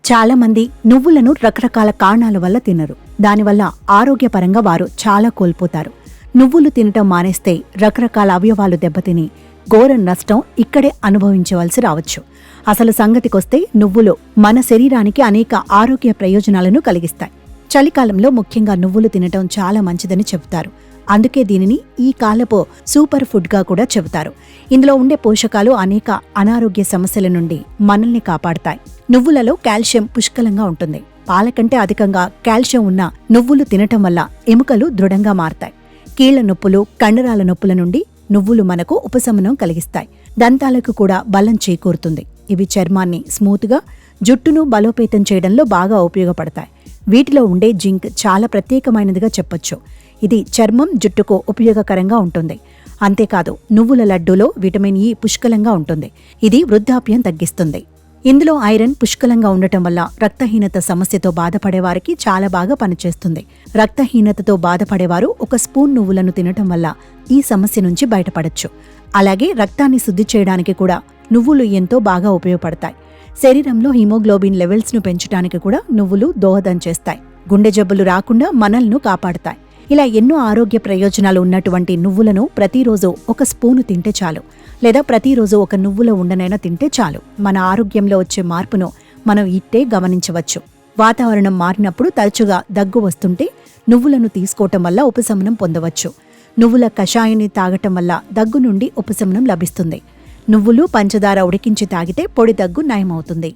చాలామంది నువ్వులను రకరకాల కారణాల వల్ల తినరు. దానివల్ల ఆరోగ్యపరంగా వారు చాలా కోల్పోతారు. నువ్వులు తినటం మానేస్తే రకరకాల అవయవాలు దెబ్బతిని ఘోర నష్టం ఇక్కడే అనుభవించవలసి రావచ్చు. అసలు సంగతికొస్తే నువ్వులు మన శరీరానికి అనేక ఆరోగ్య ప్రయోజనాలను కలిగిస్తాయి. చలికాలంలో ముఖ్యంగా నువ్వులు తినటం చాలా మంచిదని చెబుతారు. అందుకే దీనిని ఈ కాలపు సూపర్ ఫుడ్గా కూడా చెబుతారు. ఇందులో ఉండే పోషకాలు అనేక అనారోగ్య సమస్యల నుండి మనల్ని కాపాడతాయి. నువ్వులలో కాల్షియం పుష్కలంగా ఉంటుంది. పాల కంటే అధికంగా కాల్షియం ఉన్న నువ్వులు తినటం వల్ల ఎముకలు దృఢంగా మారతాయి. కీళ్ల నొప్పులు, కండరాల నొప్పుల నుండి నువ్వులు మనకు ఉపశమనం కలిగిస్తాయి. దంతాలకు కూడా బలం చేకూరుతుంది. ఇవి చర్మాన్ని స్మూత్గా, జుట్టును బలోపేతం చేయడంలో బాగా ఉపయోగపడతాయి. వీటిలో ఉండే జింక్ చాలా ప్రత్యేకమైనదిగా చెప్పొచ్చు. ఇది చర్మం, జుట్టుకు ఉపయోగకరంగా ఉంటుంది. అంతేకాదు నువ్వుల లడ్డూలో విటమిన్ ఇ పుష్కలంగా ఉంటుంది. ఇది వృద్ధాప్యం తగ్గిస్తుంది. ఇందులో ఐరన్ పుష్కలంగా ఉండటం వల్ల రక్తహీనత సమస్యతో బాధపడేవారికి చాలా బాగా పనిచేస్తుంది. రక్తహీనతతో బాధపడేవారు ఒక స్పూన్ నువ్వులను తినటం వల్ల ఈ సమస్య నుంచి బయటపడొచ్చు. అలాగే రక్తాన్ని శుద్ధి చేయడానికి కూడా నువ్వులు ఎంతో బాగా ఉపయోగపడతాయి. శరీరంలో హిమోగ్లోబిన్ లెవెల్స్ను పెంచడానికి కూడా నువ్వులు దోహదం చేస్తాయి. గుండె జబ్బులు రాకుండా మనల్ని కాపాడతాయి. ఇలా ఎన్నో ఆరోగ్య ప్రయోజనాలు ఉన్నటువంటి నువ్వులను ప్రతిరోజు ఒక స్పూను తింటే చాలు, లేదా ప్రతిరోజు ఒక నువ్వుల ఉండనైనా తింటే చాలు. మన ఆరోగ్యంలో వచ్చే మార్పును మనం ఇట్టే గమనించవచ్చు. వాతావరణం మారినప్పుడు తరచుగా దగ్గు వస్తుంటే నువ్వులను తీసుకోవటం వల్ల ఉపశమనం పొందవచ్చు. నువ్వుల కషాయాన్ని తాగటం వల్ల దగ్గు నుండి ఉపశమనం లభిస్తుంది. నువ్వులు, పంచదార ఉడికించి తాగితే పొడి దగ్గు నయమవుతుంది.